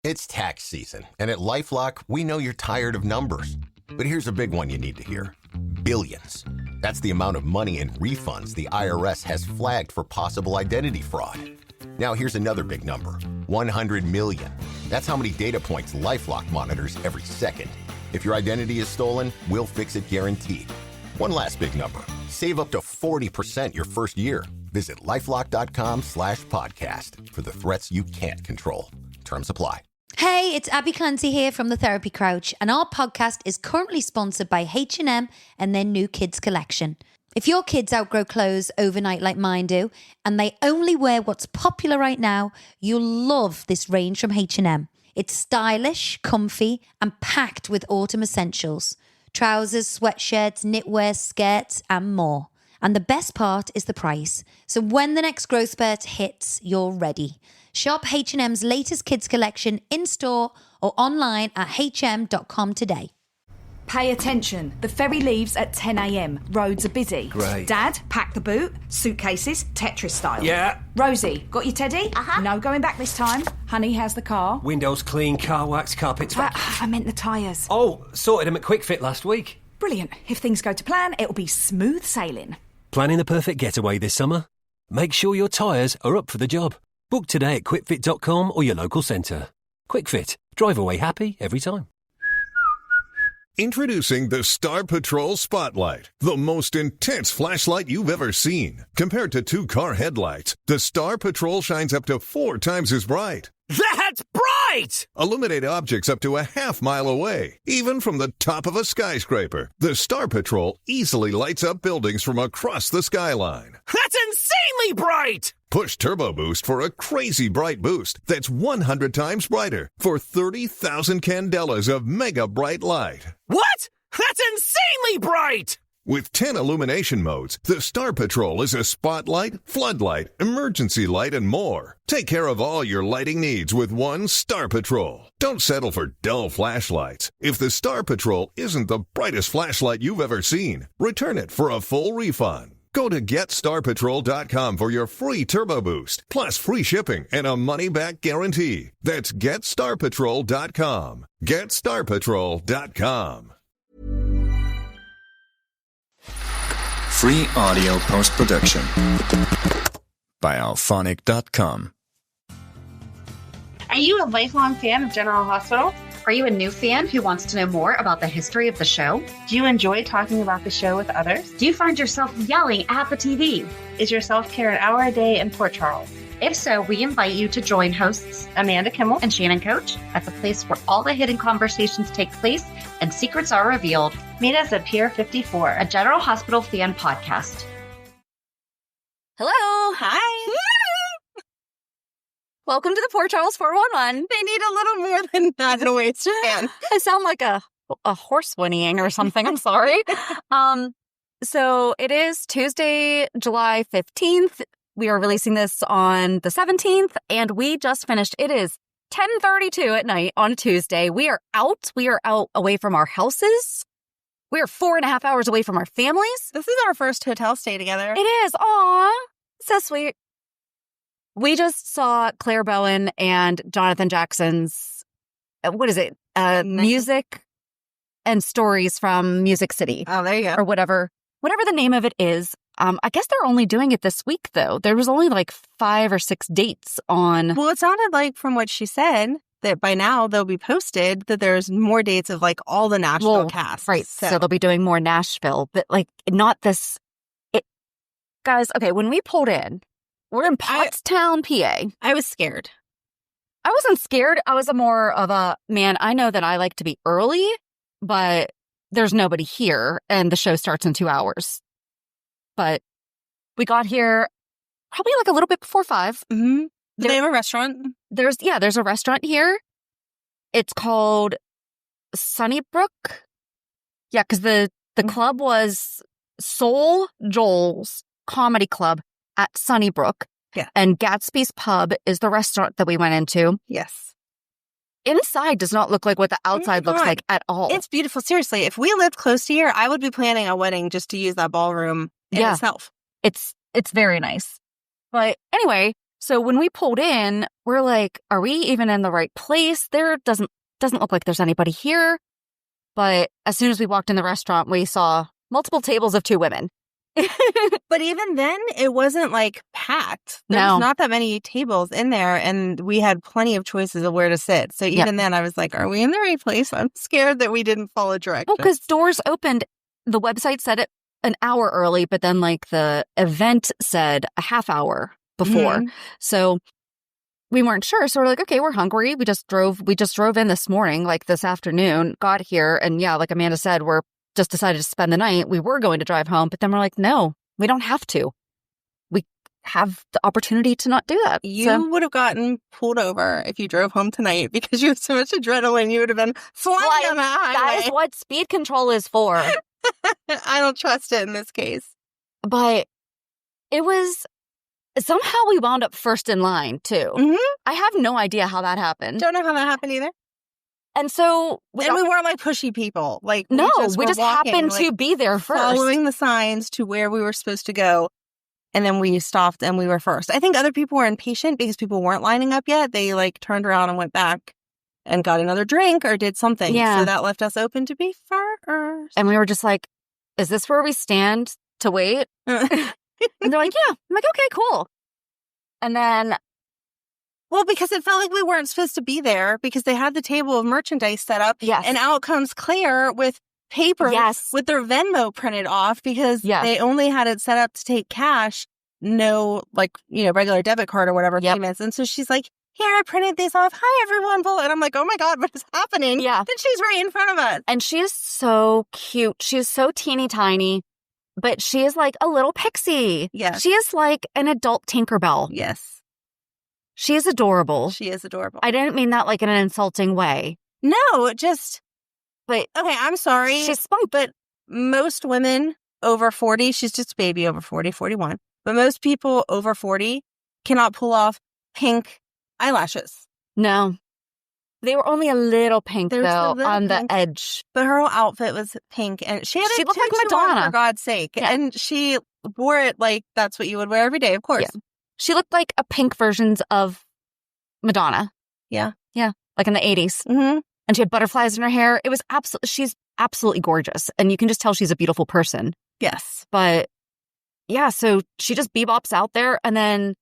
It's tax season, and at LifeLock, we know you're tired of numbers. But here's a big one you need to hear. Billions. That's the amount of money in refunds the IRS has flagged for possible identity fraud. Now here's another big number. 100 million. That's how many data points LifeLock monitors every second. If your identity is stolen, we'll fix it guaranteed. One last big number. Save up to 40% your first year. Visit LifeLock.com/podcast for the threats you can't control. Terms apply. Hey, it's Abby Clancy here from The Therapy Couch, and our podcast is currently sponsored by H&M and their new kids collection. If your kids outgrow clothes overnight like mine do, and they only wear what's popular right now, you'll love this range from H&M. It's stylish, comfy, and packed with autumn essentials. Trousers, sweatshirts, knitwear, skirts, and more. And the best part is the price. So when the next growth spurt hits, you're ready. Shop H&M's latest kids collection in-store or online at hm.com today. Pay attention. The ferry leaves at 10 a.m. Roads are busy. Great. Dad, pack the boot. Suitcases, Tetris style. Yeah. Rosie, got your teddy? Uh-huh. No going back this time. Honey, how's the car? Windows clean, car wax, carpets vacuum. I meant the tyres. Oh, sorted them at Quick Fit last week. Brilliant. If things go to plan, it'll be smooth sailing. Planning the perfect getaway this summer? Make sure your tyres are up for the job. Book today at quickfit.com or your local centre. Quick Fit. Drive away happy every time. Introducing the Star Patrol Spotlight, the most intense flashlight you've ever seen. Compared to 2-car headlights, the Star Patrol shines up to 4 times as bright. That's bright! Illuminate objects up to a half-mile away, even from the top of a skyscraper. The Star Patrol easily lights up buildings from across the skyline. That's insanely bright! Push Turbo Boost for a crazy bright boost that's 100 times brighter for 30,000 candelas of mega bright light. What? That's insanely bright! With 10 illumination modes, the Star Patrol is a spotlight, floodlight, emergency light, and more. Take care of all your lighting needs with one Star Patrol. Don't settle for dull flashlights. If the Star Patrol isn't the brightest flashlight you've ever seen, return it for a full refund. Go to GetStarPatrol.com for your free Turbo Boost, plus free shipping and a money-back guarantee. That's GetStarPatrol.com. GetStarPatrol.com. Free audio post-production by Alphonic.com. Are you a lifelong fan of General Hospital? Are you a new fan who wants to know more about the history of the show? Do you enjoy talking about the show with others? Do you find yourself yelling at the TV? Is your self-care an hour a day in Port Charles? If so, we invite you to join hosts Amanda Kimmel and Shannon Coach at the place where all the hidden conversations take place and secrets are revealed. Meet us at Pier 54, a General Hospital fan podcast. Hello. Hi. Welcome to the Port Charles 411. They need a little more than that noise, man. I sound like a horse whinnying or something. I'm sorry. So it is Tuesday, July 15th. We are releasing this on the 17th, and we just finished. It is 10:32 at night on a Tuesday. We are out. We are out away from our houses. We are 4.5 hours away from our families. This is our first hotel stay together. It is. Aw, so sweet. We just saw Clare Bowen and Jonathan Jackson's, what is it? Music and Stories from Music City. Oh, there you go. Or whatever the name of it is. I guess they're only doing it this week, though. There was only like 5 or 6 dates on. Well, it sounded like from what she said that by now they'll be posted that there's more dates of like all the Nashville cast. Right. So they'll be doing more Nashville, but like not this. Guys, okay, when we pulled in, we're in Pottstown, PA. I was scared. I wasn't scared. I was more of a, man, I know that I like to be early, but there's nobody here and the show starts in 2 hours. But we got here probably like a little bit before 5. Mm-hmm. Do they have a restaurant? There's a restaurant here. It's called Sunnybrook. Yeah, because the club was SoulJoel's Comedy Club at Sunnybrook. Yeah. And Gatsby's Pub is the restaurant that we went into. Yes. Inside does not look like what the outside looks like at all. It's beautiful. Seriously, if we lived close to here, I would be planning a wedding just to use that ballroom in itself. It's very nice. But anyway, So when we pulled in, we're like, are we even in the right place? There doesn't look like there's anybody here. But as soon as we walked in the restaurant, we saw multiple tables of 2 women. But even then, it wasn't like packed. There's not that many tables in there, and we had plenty of choices of where to sit. So even then, I was like, are we in the right place? I'm scared that we didn't follow directions. Well, because doors opened, the website said it an hour early, but then like the event said a half hour before. So we weren't sure. So we're like, okay, we're hungry. We just drove in this morning, like this afternoon, got here. And yeah, like Amanda said, we're just decided to spend the night. We were going to drive home, but then we're like, no, we don't have to. We have the opportunity to not do that. You would have gotten pulled over if you drove home tonight because you have so much adrenaline. You would have been flying on the highway. That is what speed control is for. I don't trust it in this case. But it was, somehow we wound up first in line too. I have no idea how that happened. Don't know how that happened either. And so we weren't like pushy people. Like no, we just walking, happened like, to be there first, following the signs to where we were supposed to go, and then we stopped and we were first. I think other people were impatient because people weren't lining up yet. They like turned around and went back and got another drink or did something. Yeah. So that left us open to be first. And we were just like, "Is this where we stand to wait?" And they're like, "Yeah." I'm like, "Okay, cool." And then. Well, because it felt like we weren't supposed to be there because they had the table of merchandise set up. Yes. And out comes Claire with paper with their Venmo printed off because they only had it set up to take cash, no, like, regular debit card or whatever payments. And so she's like, here, I printed these off. Hi, everyone. And I'm like, oh, my God, what is happening? Yeah. Then she's right in front of us. And she is so cute. She is so teeny tiny, but she is like a little pixie. Yes. She is like an adult Tinkerbell. Yes. She is adorable. She is adorable. I didn't mean that like in an insulting way. No, just... But okay, I'm sorry. She's spunk. But most women over 40, she's just a baby over 40, 41. But most people over 40 cannot pull off pink eyelashes. No. They were only a little pink, though, on the edge. But her whole outfit was pink. And she looked like Madonna. For God's sake. Yeah. And she wore it like that's what you would wear every day, of course. Yeah. She looked like a pink versions of Madonna. Yeah. Yeah. Like in the 80s. Mm-hmm. And she had butterflies in her hair. It was she's absolutely gorgeous. And you can just tell she's a beautiful person. Yes. But yeah, so she just bebops out there. And then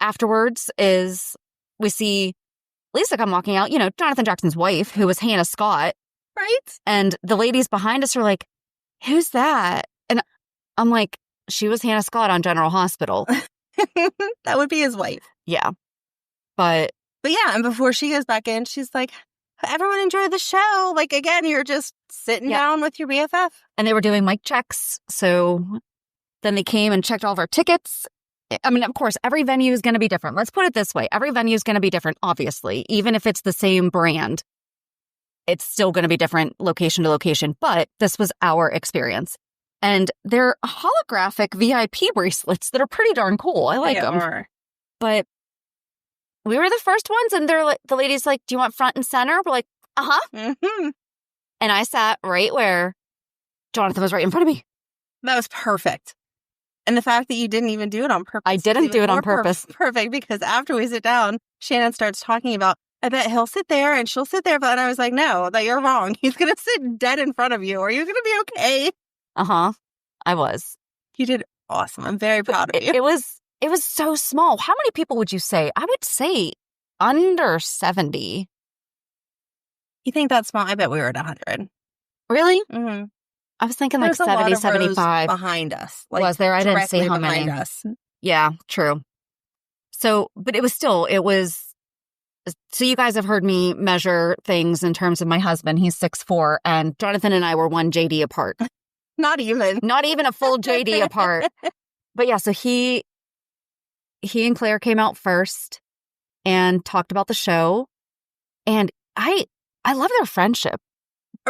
afterwards we see Lisa come walking out, Jonathan Jackson's wife, who was Hannah Scott. Right. And the ladies behind us are like, who's that? And I'm like, she was Hannah Scott on General Hospital. That would be his wife. Yeah. But yeah, and before she goes back in, she's like, everyone enjoy the show. Like, again, you're just sitting down with your BFF. And they were doing mic checks. So then they came and checked all of our tickets. I mean, of course, every venue is going to be different. Let's put it this way. Every venue is going to be different, obviously. Even if it's the same brand, it's still going to be different location to location. But this was our experience. And they're holographic VIP bracelets that are pretty darn cool. I like them. Are. But we were the first ones, and they're like, the lady's like, "Do you want front and center?" We're like, "Uh-huh." Mm-hmm. And I sat right where Jonathan was right in front of me. That was perfect. And the fact that you didn't even do it on purpose. I didn't do it on purpose. Perfect, because after we sit down, Shannon starts talking about, I bet he'll sit there and she'll sit there. And I was like, no, that you're wrong. He's going to sit dead in front of you. Are you going to be okay? Uh-huh. I was. You did awesome. I'm very proud of you. It was so small. How many people would you say? I would say under 70. You think that's small? I bet we were at 100. Really? Mm-hmm. I was thinking like 70, 75. Behind us. Like, was there? I didn't see how many. Us. Yeah, true. So, but it was, so you guys have heard me measure things in terms of my husband. He's 6'4", and Jonathan and I were one JD apart. Not even a full JD apart. But yeah, so he and Claire came out first and talked about the show. And I love their friendship.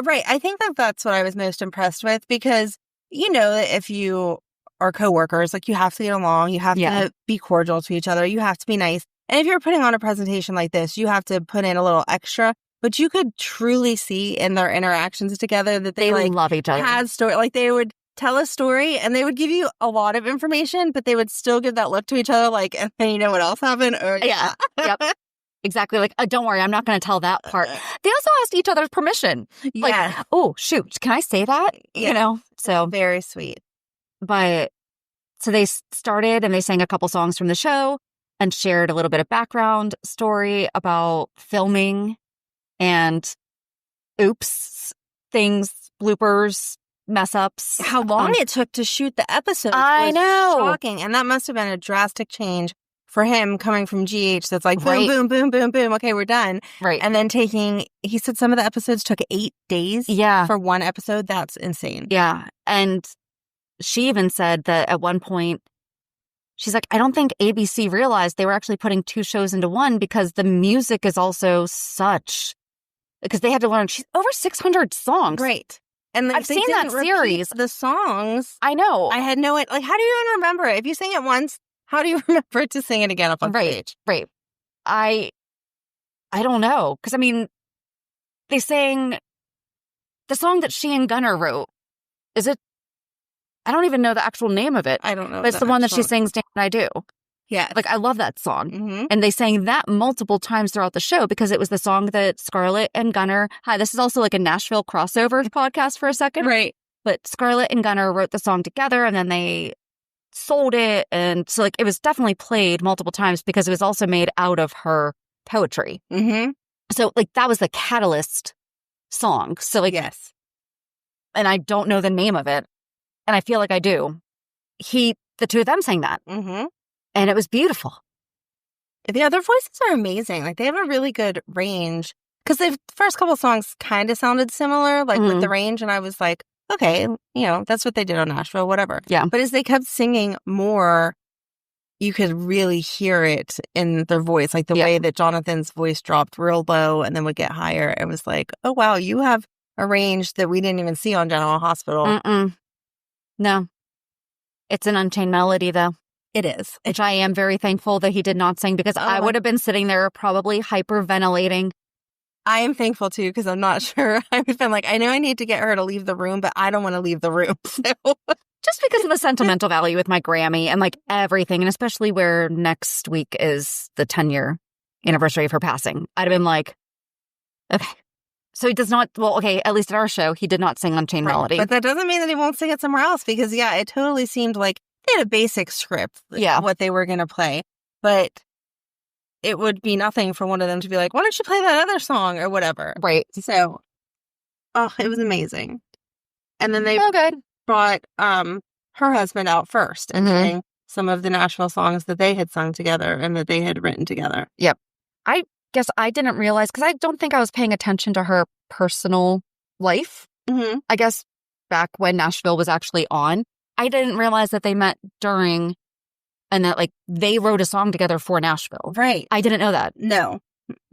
Right. I think that's what I was most impressed with because, if you are coworkers, like you have to get along, you have to be cordial to each other, you have to be nice. And if you're putting on a presentation like this, you have to put in a little extra. But you could truly see in their interactions together that they like, love each other. Had story, like they would tell a story and they would give you a lot of information, but they would still give that look to each other like, and then you know what else happened? Or, yeah. Yep. Exactly. Like, don't worry, I'm not going to tell that part. They also asked each other's permission. Like, oh, shoot, can I say that? Yeah. You know? So very sweet. But so they started and they sang a couple songs from the show and shared a little bit of background story about filming and oops, things, bloopers, mess ups. How long it took to shoot the episode. I know. Shocking. And that must have been a drastic change for him coming from GH. That's like boom, boom, boom, boom, boom. Okay, we're done. Right. And then he said some of the episodes took 8 days for one episode. That's insane. Yeah. And she even said that at one point, she's like, I don't think ABC realized they were actually putting 2 shows into one because the music is also because they had to learn over 600 songs. Right. And I've seen that series. The songs. I know. I had no, like, how do you even remember it? If you sing it once, how do you remember to sing it again up on stage? Right. I don't know. Because, I mean, they sang the song that she and Gunnar wrote. Is it? I don't even know the actual name of it. I don't know. But it's the one that she sings, Damn I Do. Yeah. Like, I love that song. Mm-hmm. And they sang that multiple times throughout the show because it was the song that Scarlett and Gunnar... Hi, this is also like a Nashville crossover podcast for a second. Right. But Scarlett and Gunnar wrote the song together and then they sold it. And so, like, it was definitely played multiple times because it was also made out of her poetry. Mm-hmm. So, like, that was the catalyst song. So, like... Yes. And I don't know the name of it. And I feel like I do. The 2 of them sang that. Mm-hmm. And it was beautiful. Yeah, their voices are amazing. Like, they have a really good range. Because the first couple songs kind of sounded similar, like with the range. And I was like, okay, that's what they did on Nashville, whatever. Yeah. But as they kept singing more, you could really hear it in their voice. Like the way that Jonathan's voice dropped real low and then would get higher. It was like, oh, wow, you have a range that we didn't even see on General Hospital. Mm-mm. No. It's an Unchained Melody, though. It is. Which I am very thankful that he did not sing because I would have been sitting there probably hyperventilating. I am thankful, too, because I'm not sure. I've been like, I know I need to get her to leave the room, but I don't want to leave the room. So. Just because of the sentimental value with my Grammy and like everything, and especially where next week is the 10-year anniversary of her passing. I'd have been like, okay. So he does not, well, okay, at least at our show, he did not sing Unchained Melody. But that doesn't mean that he won't sing it somewhere else because, yeah, it totally seemed like they had a basic script, what they were going to play. But it would be nothing for one of them to be like, why don't you play that other song or whatever? Right. So, it was amazing. And then they brought her husband out first and sang some of the Nashville songs that they had sung together and that they had written together. Yep. I guess I didn't realize, because I don't think I was paying attention to her personal life. Mm-hmm. I guess back when Nashville was actually on, I didn't realize that they met during and that, like, they wrote a song together for Nashville. Right. I didn't know that. No.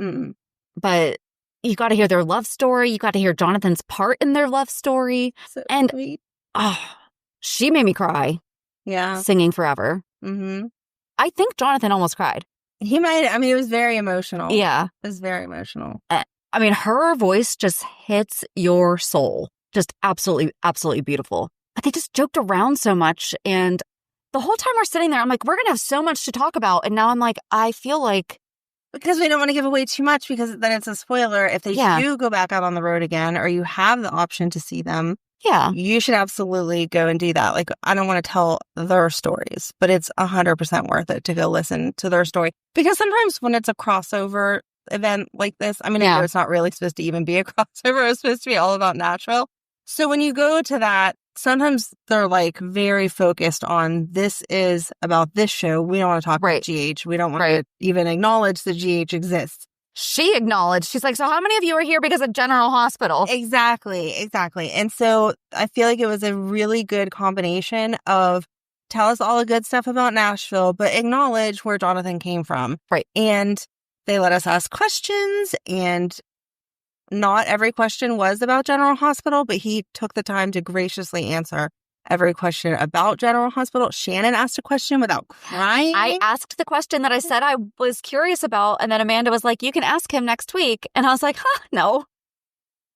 Mm-mm. But you got to hear their love story. You got to hear Jonathan's part in their love story. So and, sweet. She made me cry. Yeah. Singing Forever. Mm-hmm. I think Jonathan almost cried. He might. I mean, it was very emotional. Yeah. It was very emotional. I mean, her voice just hits your soul. Just absolutely, absolutely beautiful. But they just joked around so much. And the whole time we're sitting there, I'm like, we're going to have so much to talk about. And now I'm like, I feel like... Because we don't want to give away too much because then it's a spoiler. If they do go back out on the road again or you have the option to see them, you should absolutely go and do that. Like, I don't want to tell their stories, but it's 100% worth it to go listen to their story. Because sometimes when it's a crossover event like this, I mean, I know it's not really supposed to even be a crossover. It's supposed to be all about Nashville. So when you go to that, sometimes they're like very focused on this is about this show. We don't want to talk about GH. We don't want to even acknowledge that GH exists. She acknowledged. She's like, so how many of you are here because of General Hospital? Exactly. And so I feel like it was a really good combination of tell us all the good stuff about Nashville, but acknowledge where Jonathan came from. Right. And they let us ask questions, and not every question was about General Hospital, but he took the time to graciously answer every question about General Hospital. Shannon asked a question without crying. I asked the question that I said I was curious about, and then Amanda was like, you can ask him next week. And I was like, no.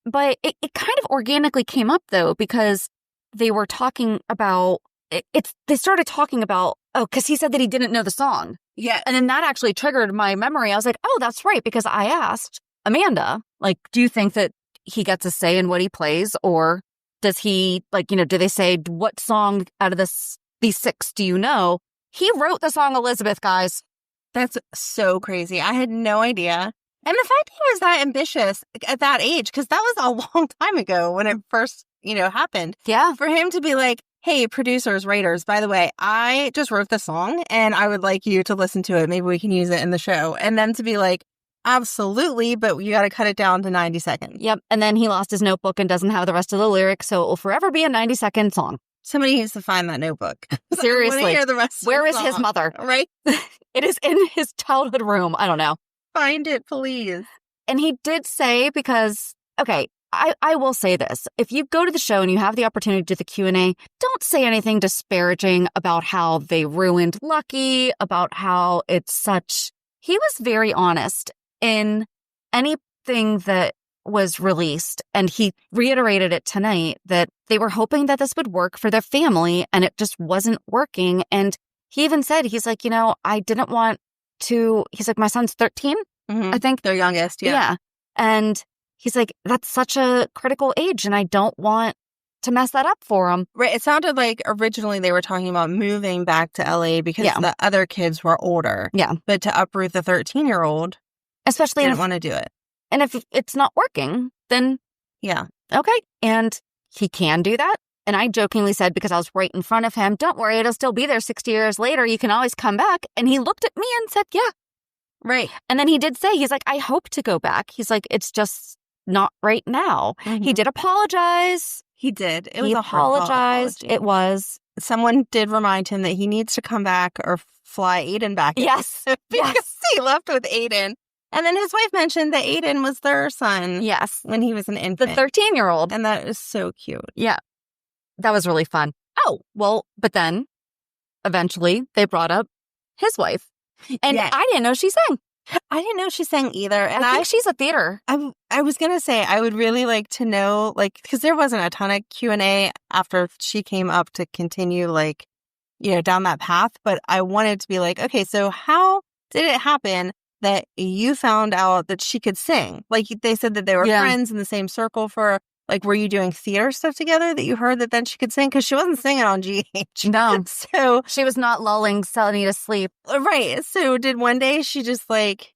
But it kind of organically came up, though, because they were talking about they started talking about, because he said that he didn't know the song. Yeah. And then that actually triggered my memory. I was like, oh, that's right. Because I asked Amanda, like, do you think that he gets a say in what he plays? Or does he, like, do they say, what song out of these 6 do you know? He wrote the song Elizabeth, guys. That's so crazy. I had no idea. And the fact he was that ambitious at that age, because that was a long time ago when it first, happened. Yeah. For him to be like, hey, producers, writers, by the way, I just wrote the song and I would like you to listen to it. Maybe we can use it in the show. And then to be like, absolutely, but you got to cut it down to 90 seconds. Yep. And then he lost his notebook and doesn't have the rest of the lyrics. So it will forever be a 90-second song. Somebody needs to find that notebook. Seriously. I want to hear the rest Where of the is his song, mother? Right? It is in his childhood room. I don't know. Find it, please. And he did say, because, okay, I will say this. If you go to the show and you have the opportunity to do the Q&A, don't say anything disparaging about how they ruined Lucky, about how it's such... He was very honest in anything that was released. And he reiterated it tonight that they were hoping that this would work for their family and it just wasn't working. And he even said, he's like, I didn't want to... He's like, my son's 13, I think. Their youngest, yeah. And he's like, that's such a critical age, and I don't want to mess that up for him. Right. It sounded like originally they were talking about moving back to LA because the other kids were older. Yeah. But to uproot the 13-year-old, especially didn't want to do it. And if it's not working, then okay. And he can do that. And I jokingly said, because I was right in front of him, don't worry, it'll still be there 60 years later. You can always come back. And he looked at me and said, yeah. Right. And then he did say, he's like, I hope to go back. He's like, it's just not right now. He did apologize. He did. It was he a apologized. It was. Someone did remind him that he needs to come back or fly Aiden back. Yes. Because he left with Aiden. And then his wife mentioned that Aiden was their son. Yes. When he was an infant. The 13-year-old. And that is so cute. Yeah. That was really fun. Oh, well, but then eventually they brought up his wife. And I didn't know she sang. I didn't know she sang either. And I think she's a theater. I was going to say, I would really like to know, like, because there wasn't a ton of Q&A after she came up to continue, like, down that path. But I wanted to be like, okay, so how did it happen that you found out that she could sing? Like, they said that they were friends in the same circle for, like, were you doing theater stuff together that you heard that then she could sing? Because she wasn't singing on GH. No. So she was not lulling Sunny to sleep. Right. So did one day she just, like,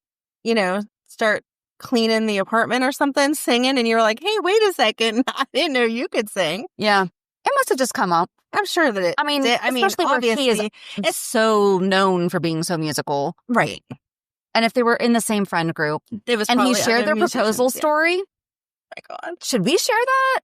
start cleaning the apartment or something, singing, and you were like, hey, wait a second. I didn't know you could sing. Yeah. It must have just come up. I'm sure that it did. Especially where he is so known for being so musical. Right. And if they were in the same friend group, and he shared their proposal story. Oh my God. Should we share that?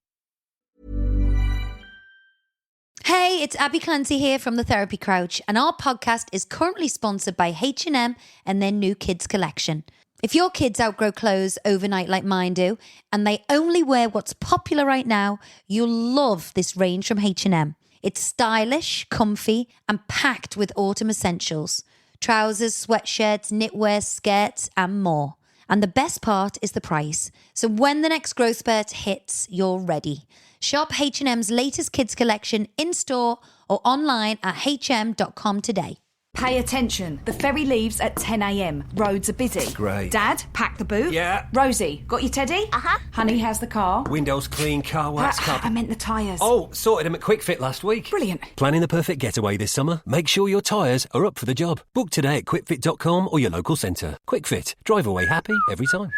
Hey, it's Abby Clancy here from the Therapy Crouch, and our podcast is currently sponsored by H&M and their new kids collection. If your kids outgrow clothes overnight like mine do, and they only wear what's popular right now, you'll love this range from H&M. It's stylish, comfy, and packed with autumn essentials. Trousers, sweatshirts, knitwear, skirts, and more. And the best part is the price. So when the next growth spurt hits, you're ready. Shop H&M's latest kids collection in-store or online at hm.com today. Pay attention. The ferry leaves at 10 a.m. Roads are busy. Great. Dad, pack the boot. Yeah. Rosie, got your teddy? Uh-huh. Honey, how's the car? Windows clean, car wax I meant the tyres. Oh, sorted them at Quick Fit last week. Brilliant. Planning the perfect getaway this summer? Make sure your tyres are up for the job. Book today at quickfit.com or your local centre. Quick Fit. Drive away happy every time.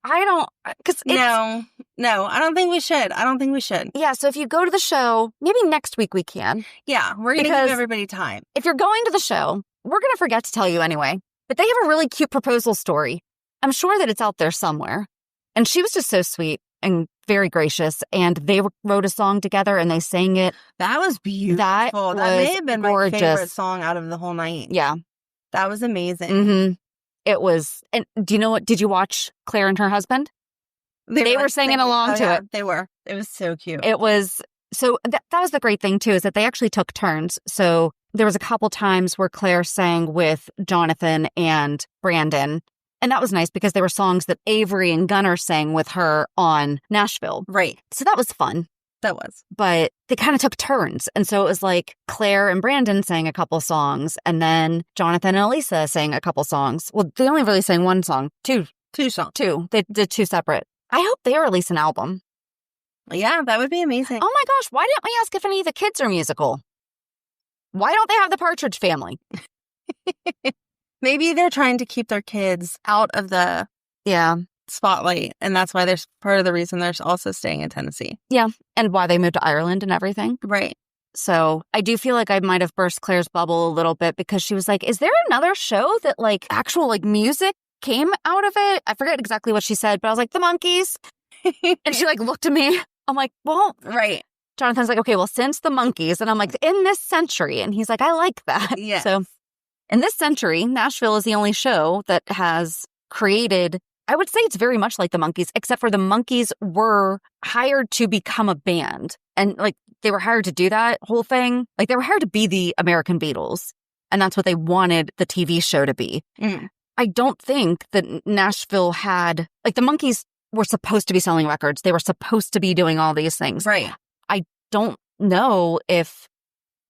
I don't, because No, I don't think we should. Yeah, so if you go to the show, maybe next week we can. Yeah, we're going to give everybody time. If you're going to the show, we're going to forget to tell you anyway. But they have a really cute proposal story. I'm sure that it's out there somewhere. And she was just so sweet and very gracious. And they wrote a song together and they sang it. That was beautiful. That may have been my favorite song out of the whole night. Yeah. That was amazing. Mm-hmm. It was. And do you know what? Did you watch Clare and her husband? They were singing along to it. They were. It was so cute. It was. So that was the great thing, too, is that they actually took turns. So there was a couple times where Clare sang with Jonathan and Brandon. And that was nice because they were songs that Avery and Gunnar sang with her on Nashville. Right. So that was fun. That was. But they kind of took turns. And so it was like Claire and Brandon sang a couple songs, and then Jonathan and Lisa sang a couple songs. Well, they only really sang one song. Two songs. Two. They did two separate. I hope they release an album. Yeah, that would be amazing. Oh my gosh, why didn't we ask if any of the kids are musical? Why don't they have the Partridge Family? Maybe they're trying to keep their kids out of the spotlight, and that's why there's part of the reason they're also staying in Tennessee. Yeah, and why they moved to Ireland and everything. Right. So I do feel like I might have burst Claire's bubble a little bit because she was like, is there another show that like actual like music came out of it? I forget exactly what she said, but I was like, the Monkees. And she like looked at me. I'm like, well, right. Jonathan's like, okay, well, since the Monkees. And I'm like, in this century. And he's like, I like that. Yeah. So in this century, Nashville is the only show that has created, I would say it's very much like the Monkees, except for the Monkees were hired to become a band. And like they were hired to do that whole thing. Like they were hired to be the American Beatles. And that's what they wanted the TV show to be. Mm. I don't think that Nashville had, like the Monkees were supposed to be selling records. They were supposed to be doing all these things. Right. I don't know if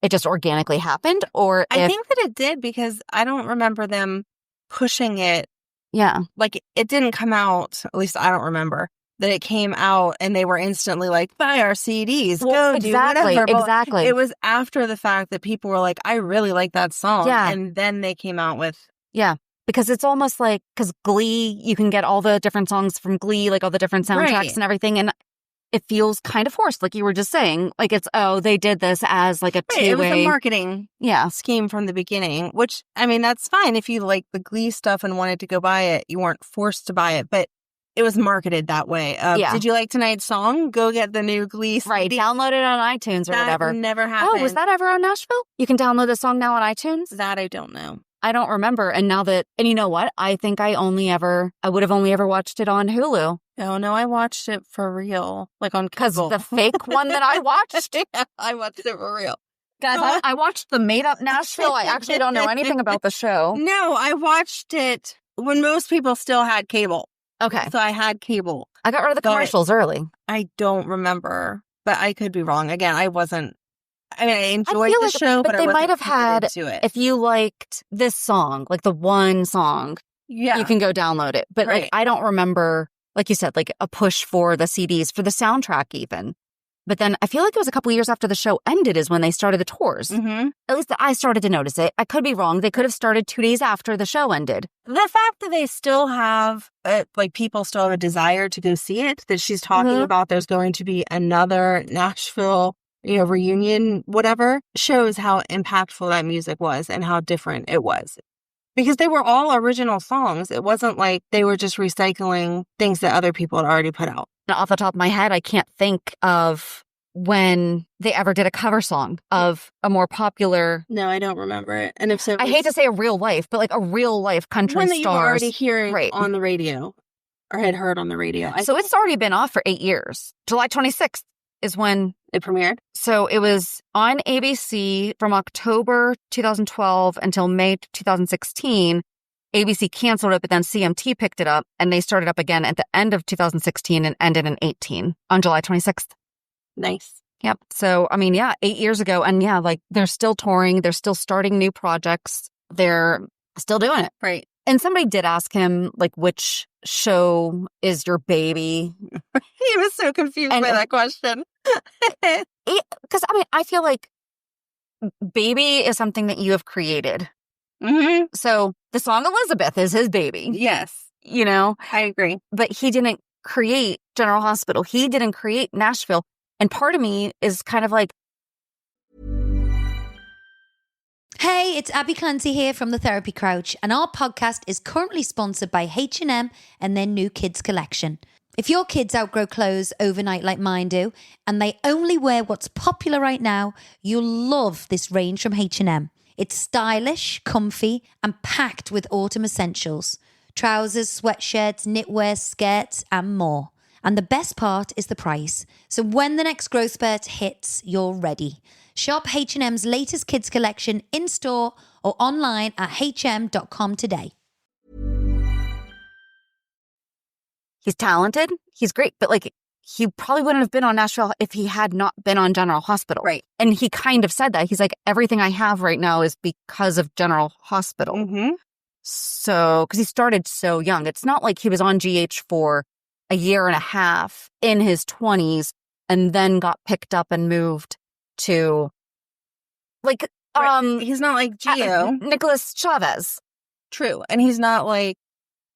it just organically happened or I think that it did because I don't remember them pushing it. Yeah. Like it didn't come out, at least I don't remember, that it came out and they were instantly like, buy our CDs, well, go do whatever. Exactly. It was after the fact that people were like, I really like that song. Yeah. And then they came out with. Yeah. Because it's almost like, because Glee, you can get all the different songs from Glee, like all the different soundtracks and everything. And it feels kind of forced, like you were just saying. Like it's, oh, they did this as like a two-way. It was a marketing scheme from the beginning, which, I mean, that's fine. If you like the Glee stuff and wanted to go buy it, you weren't forced to buy it. But it was marketed that way. Did you like tonight's song? Go get the new Glee CD. Right, download it on iTunes or whatever. That never happened. Oh, was that ever on Nashville? You can download the song now on iTunes? That I don't know. I don't remember. And now that, and you know what? I think I would have only ever watched it on Hulu. Oh, no, I watched it for real. Like on Because the fake one that I watched. Yeah, I watched it for real. Guys, I watched the made-up Nashville. I actually don't know anything about the show. No, I watched it when most people still had cable. Okay. So I had cable. I got rid of the commercials early. I don't remember, but I could be wrong. Again, I enjoyed the show, but they might have had, to it. if you liked this song, like the one song, you can go download it. But like, I don't remember, like you said, like a push for the CDs, for the soundtrack even. But then I feel like it was a couple years after the show ended is when they started the tours. Mm-hmm. At least I started to notice it. I could be wrong. They could have started 2 days after the show ended. The fact that they still have, people still have a desire to go see it, that she's talking about there's going to be another Nashville reunion, whatever, shows how impactful that music was and how different it was. Because they were all original songs. It wasn't like they were just recycling things that other people had already put out. Off the top of my head, I can't think of when they ever did a cover song of a more popular... No, I don't remember it. And if so... I hate to say a real life, but like a real life country stars. One that you were already hearing on the radio or had heard on the radio. So it's already been off for 8 years. July 26th is when it premiered. So it was on ABC from October 2012 until May 2016. ABC canceled it, but then CMT picked it up and they started up again at the end of 2016 and ended in 18 on July 26th. Nice. Yep. So, 8 years ago. And like they're still touring. They're still starting new projects. They're still doing it. Right. And somebody did ask him, like, which show is your baby? He was so confused by that question. Because, I feel like baby is something that you have created. Mm-hmm. So the song Elizabeth is his baby. Yes. I agree. But he didn't create General Hospital. He didn't create Nashville. And part of me is kind of like, hey, it's Abby Clancy here from the Therapy Crouch, and our podcast is currently sponsored by H&M and their new kids collection. If your kids outgrow clothes overnight like mine do, and they only wear what's popular right now, you'll love this range from H&M. It's stylish, comfy, and packed with autumn essentials. Trousers, sweatshirts, knitwear, skirts, and more. And the best part is the price. So when the next growth spurt hits, you're ready. Shop H&M's latest kids collection in-store or online at hm.com today. He's talented. He's great. But like, he probably wouldn't have been on Nashville if he had not been on General Hospital. Right. And he kind of said that. He's like, everything I have right now is because of General Hospital. Mm-hmm. So, because he started so young. It's not like he was on GH for a year and a half in his 20s and then got picked up and moved to, like, he's not like Gio. Nicholas Chavez. True. And he's not like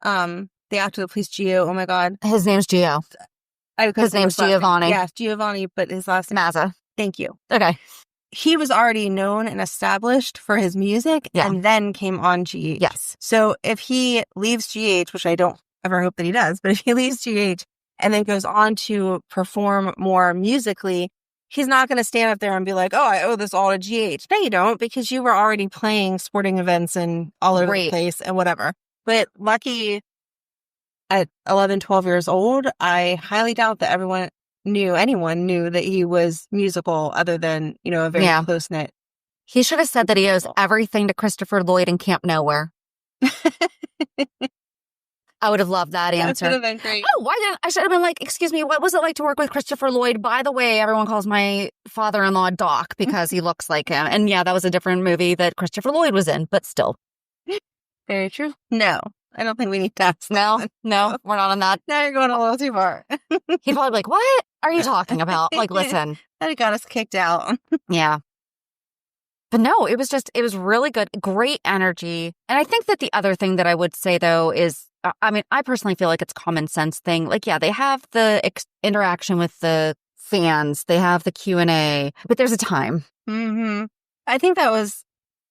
the actor that plays Gio. Oh my God. His name's Gio. His name's Giovanni. Yeah, Giovanni, but his last name. Mazza. Thank you. Okay. He was already known and established for his music and then came on GH. Yes. So if he leaves GH, which I don't ever hope that he does, but if he leaves GH and then goes on to perform more musically, he's not going to stand up there and be like, oh, I owe this all to GH. No, you don't, because you were already playing sporting events and all over the place and whatever. But lucky at 11, 12 years old, I highly doubt that anyone knew that he was musical other than, a very close-knit. He should have said that he owes everything to Christopher Lloyd in Camp Nowhere. I would have loved that answer. That would have been great. Oh, I should have been like, excuse me, what was it like to work with Christopher Lloyd? By the way, everyone calls my father-in-law Doc because he looks like him. And yeah, that was a different movie that Christopher Lloyd was in, but still. Very true. No, I don't think we need that. No, we're not on that. Now you're going a little too far. He'd probably be like, what are you talking about? Like, listen. That got us kicked out. Yeah. But no, it was really good. Great energy. And I think that the other thing that I would say, though, is, I personally feel like it's a common sense thing. Like, yeah, they have the interaction with the fans. They have the Q&A, but there's a time. Mm-hmm. I think that was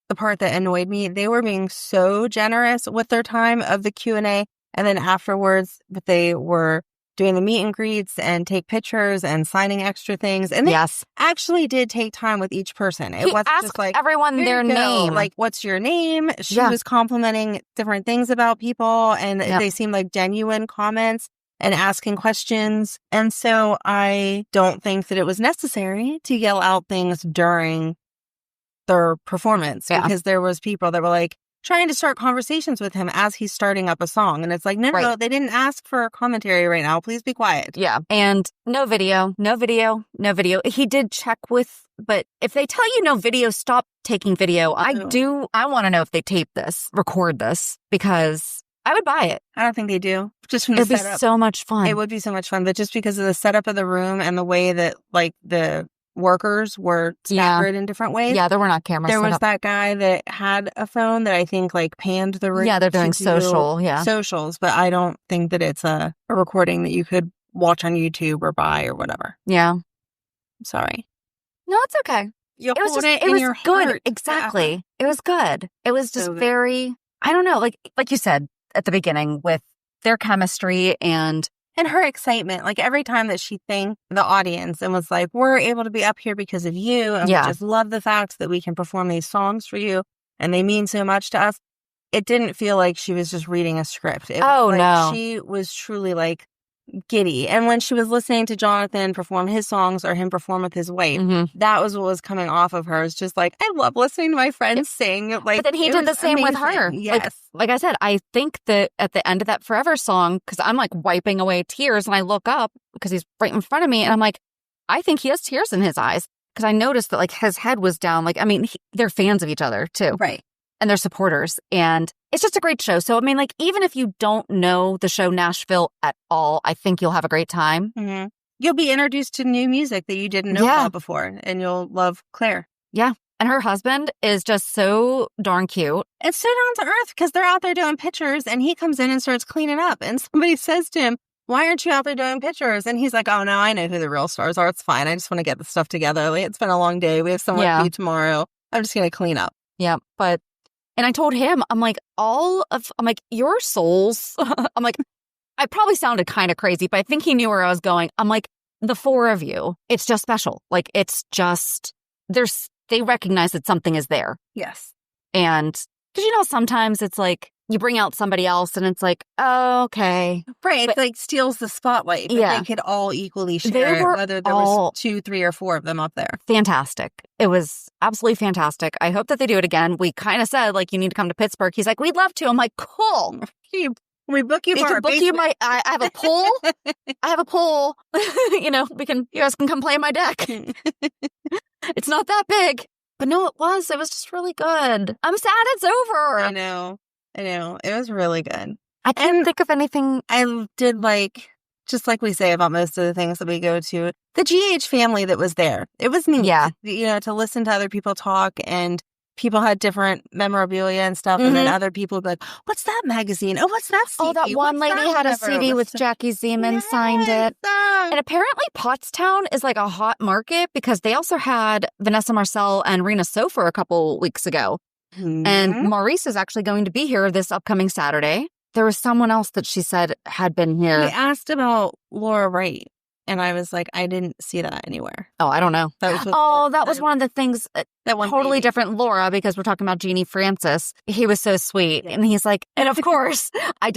the part that annoyed me. They were being so generous with their time of the Q&A. And then afterwards, but they were doing the meet and greets and take pictures and signing extra things. And they actually did take time with each person. It wasn't just like everyone their name. Like, what's your name? She was complimenting different things about people, and they seemed like genuine comments and asking questions. And so I don't think that it was necessary to yell out things during their performance because there was people that were like trying to start conversations with him as he's starting up a song. And it's like, no, they didn't ask for commentary right now. Please be quiet. Yeah. And no video. He did check with, but if they tell you no video, stop taking video. I want to know if they tape this, record this, because I would buy it. I don't think they do. Just from the setup. It'd be so much fun. It would be so much fun. But just because of the setup of the room and the way that like the workers were staggered in different ways. Yeah, there were not cameras. There was that guy that had a phone that I think like panned the room. Yeah, they're doing socials, but I don't think that it's a recording that you could watch on YouTube or buy or whatever. Yeah. I'm sorry. No, it's okay. It was good. Heart. Exactly. Yeah. It was good. It was just so very, I don't know, like you said at the beginning with their chemistry and her excitement, like every time that she thanked the audience and was like, we're able to be up here because of you. And we just love the fact that we can perform these songs for you. And they mean so much to us. It didn't feel like she was just reading a script. No. She was truly like giddy. And when she was listening to Jonathan perform his songs or him perform with his wife, that was what was coming off of her. It's just like, I love listening to my friends sing. Like, but then he did the same with her. Yes. Like I said, I think that at the end of that Forever song, because I'm like wiping away tears and I look up because he's right in front of me and I'm like, I think he has tears in his eyes because I noticed that like his head was down. Like, I mean, they're fans of each other too. Right. And they're supporters. And it's just a great show. So, I mean, like, even if you don't know the show Nashville at all, I think you'll have a great time. Mm-hmm. You'll be introduced to new music that you didn't know about before. And you'll love Clare. Yeah. And her husband is just so darn cute. And so down to earth because they're out there doing pictures and he comes in and starts cleaning up. And somebody says to him, why aren't you out there doing pictures? And he's like, oh, no, I know who the real stars are. It's fine. I just want to get the stuff together. Like, it's been a long day. We have some work to do tomorrow. I'm just going to clean up. Yeah. And I told him, I'm like, your souls. I'm like, I probably sounded kind of crazy, but I think he knew where I was going. I'm like, the four of you, it's just special. Like, it's just, they recognize that something is there. Yes. And, because, sometimes it's like, you bring out somebody else and it's like, oh, okay. Right. It like steals the spotlight. But they could all equally share it, whether there was 2, 3, or 4 of them up there. Fantastic. It was absolutely fantastic. I hope that they do it again. We kind of said, like, you need to come to Pittsburgh. He's like, we'd love to. I'm like, cool. He We book you for book you my. I have a pool. I have a pool. You guys can come play my deck. It's not that big, but no, it was just really good. I'm sad it's over. I know. It was really good. I can't think of anything. I did just like we say about most of the things that we go to, the GH family that was there. It was neat. Yeah. To listen to other people talk, and people had different memorabilia and stuff. And then other people would be like, what's that magazine? Oh, what's that CD? Oh, that one lady had a CD with Jackie Zeman signed it. And apparently Pottstown is like a hot market because they also had Vanessa Marcel and Rena Sofer a couple weeks ago. Mm-hmm. And Maurice is actually going to be here this upcoming Saturday. There was someone else that she said had been here. We asked about Laura Wright, and I was like, I didn't see that anywhere. Oh, I don't know. That was one of the things, that one totally baby. Different Laura, because we're talking about Jeannie Francis. He was so sweet. Yeah. And he's like, and of course, I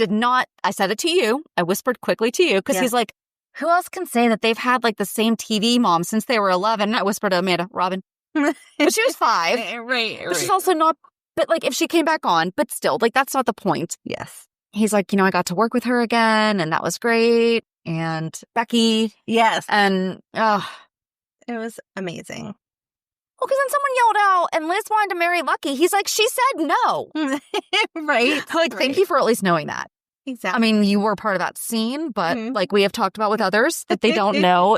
said it to you. I whispered quickly to you, because he's like, who else can say that they've had the same TV mom since they were 11? And I whispered to Amanda, Robin. But she was 5. Right. But she's also not, but if she came back on, but still, that's not the point. Yes. He's like, I got to work with her again, and that was great. And Becky. Yes. And, it was amazing. Well, because then someone yelled out, and Liz wanted to marry Lucky. He's like, she said no. Right. Thank you for at least knowing that. Exactly. I mean, you were part of that scene, but we have talked about with others, that they don't know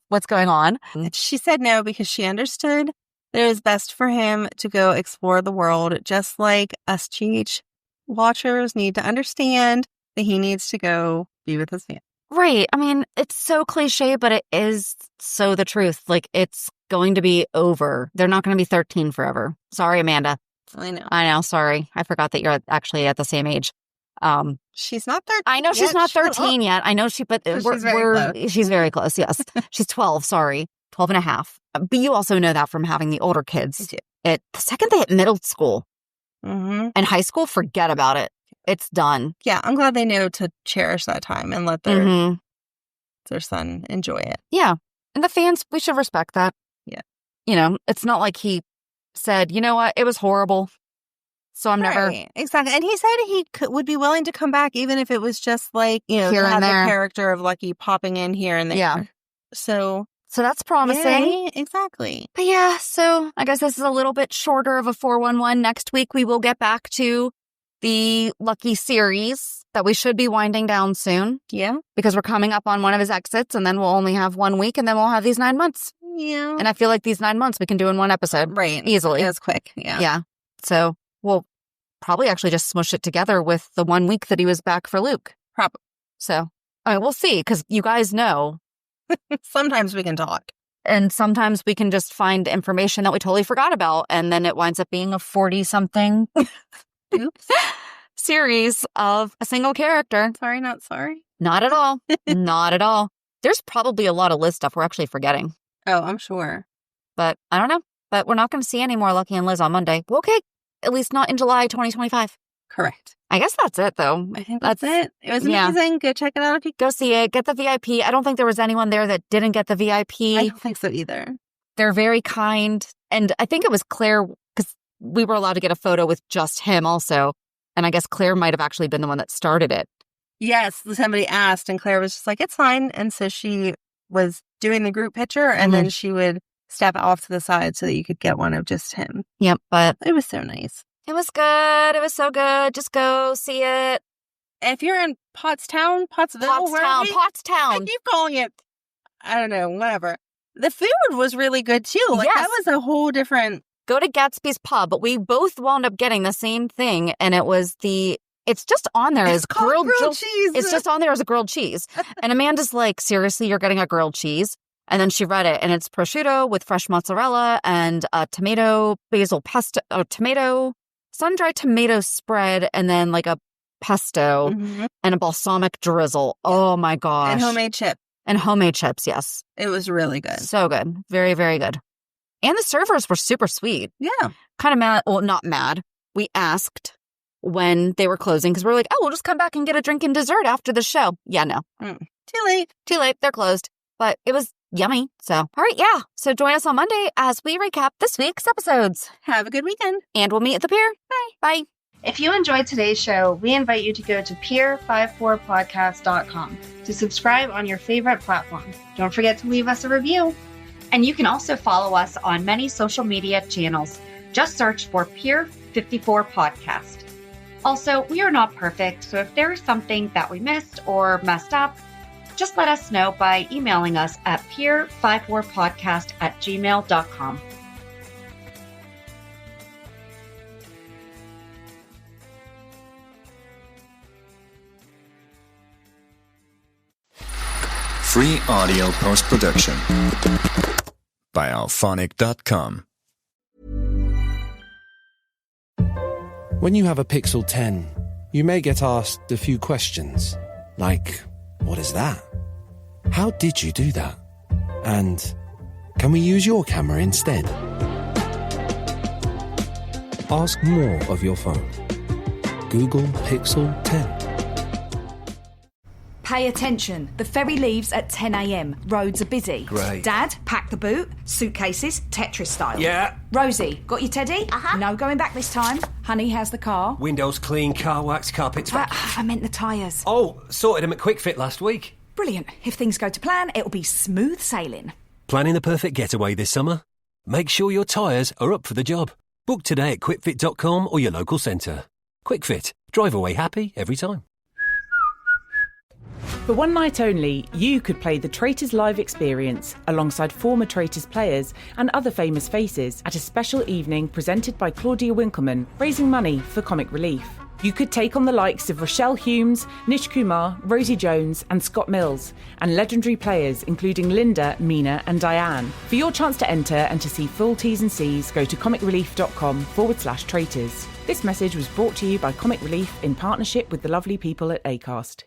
what's going on. She said no because she understood that it was best for him to go explore the world, just like us GH watchers need to understand that he needs to go be with his family. Right. I mean, it's so cliche, but it is so the truth. It's going to be over. They're not going to be 13 forever. Sorry, Amanda. I know. Sorry. I forgot that you're actually at the same age. She's not 13. I know she's not 13 yet. I know but she's very close. Yes. She's 12. Sorry. 12 and a half. But you also know that from having the older kids. The second they hit middle school and high school, forget about it. It's done. Yeah. I'm glad they know to cherish that time and let their son enjoy it. Yeah. And the fans, we should respect that. Yeah. It's not like he said, you know what, it was horrible. So I'm never. Exactly. And he said he would be willing to come back even if it was just here and there. The character of Lucky popping in here and there. Yeah. So that's promising. Yeah, exactly. But yeah, so I guess this is a little bit shorter of a 411. Next week, we will get back to the Lucky series that we should be winding down soon. Yeah. Because we're coming up on one of his exits, and then we'll only have 1 week, and then we'll have these 9 months. Yeah. And I feel like these 9 months we can do in one episode. Right. Easily. It's quick. Yeah. Yeah. So we'll probably actually just smush it together with the 1 week that he was back for Luke. Probably. So we'll see, because you guys know. Sometimes we can talk. And sometimes we can just find information that we totally forgot about. And then it winds up being a 40-something series of a single character. Sorry, not sorry. Not at all. Not at all. There's probably a lot of Liz stuff we're actually forgetting. Oh, I'm sure. But I don't know. But we're not going to see any more Lucky and Liz on Monday. Okay. At least not in July 2025. Correct. I guess that's it, though. I think that's it. It was amazing. Go check it out. Go see it. Get the VIP. I don't think there was anyone there that didn't get the VIP. I don't think so either. They're very kind. And I think it was Claire, because we were allowed to get a photo with just him also. And I guess Claire might have actually been the one that started it. Yes. Somebody asked, and Claire was just like, it's fine. And so she was doing the group picture, and then she would step off to the side so that you could get one of just him. Yep. But it was so nice. It was good. It was so good. Just go see it. If you're in Pottstown, Pottsville, Pottstown. I keep calling it, I don't know, whatever. The food was really good too. That was a whole different. Go to Gatsby's Pub, but we both wound up getting the same thing, and it was it's just on there as grilled cheese. It's just on there as a grilled cheese. And Amanda's like, seriously, you're getting a grilled cheese? And then she read it, and it's prosciutto with fresh mozzarella and tomato, basil pesto, sun-dried tomato spread, and then like a pesto and a balsamic drizzle. Oh my gosh. And homemade chips. And homemade chips, yes. It was really good. So good. Very, very good. And the servers were super sweet. Yeah. Kind of mad. Well, not mad. We asked when they were closing because we were like, we'll just come back and get a drink and dessert after the show. Yeah, no. Too late. Too late. They're closed. But it was yummy. So, all right, yeah. So join us on Monday as we recap this week's episodes. Have a good weekend. And we'll meet at the pier. Bye. Bye. If you enjoyed today's show, we invite you to go to peer54podcast.com to subscribe on your favorite platform. Don't forget to leave us a review. And you can also follow us on many social media channels. Just search for Peer 54 Podcast. Also, we are not perfect, so if there is something that we missed or messed up, just let us know by emailing us at peer54podcast@gmail.com. Free audio post-production by alphonic.com. When you have a Pixel 10, you may get asked a few questions, like, what is that? How did you do that? And can we use your camera instead? Ask more of your phone. Google Pixel 10. Pay attention. The ferry leaves at 10 a.m. Roads are busy. Great. Dad, pack the boot. Suitcases, Tetris style. Yeah. Rosie, got your teddy? Uh-huh. No going back this time. Honey, how's the car? Windows clean, car wax, carpets. I meant the tyres. Oh, sorted them at Quick Fit last week. Brilliant. If things go to plan, it'll be smooth sailing. Planning the perfect getaway this summer? Make sure your tyres are up for the job. Book today at quickfit.com or your local centre. Quick Fit. Drive away happy every time. For one night only, you could play the Traitors Live experience alongside former Traitors players and other famous faces at a special evening presented by Claudia Winkleman, raising money for Comic Relief. You could take on the likes of Rochelle Humes, Nish Kumar, Rosie Jones and Scott Mills, and legendary players including Linda, Mina and Diane. For your chance to enter and to see full T's and C's, go to comicrelief.com/traitors. This message was brought to you by Comic Relief in partnership with the lovely people at Acast.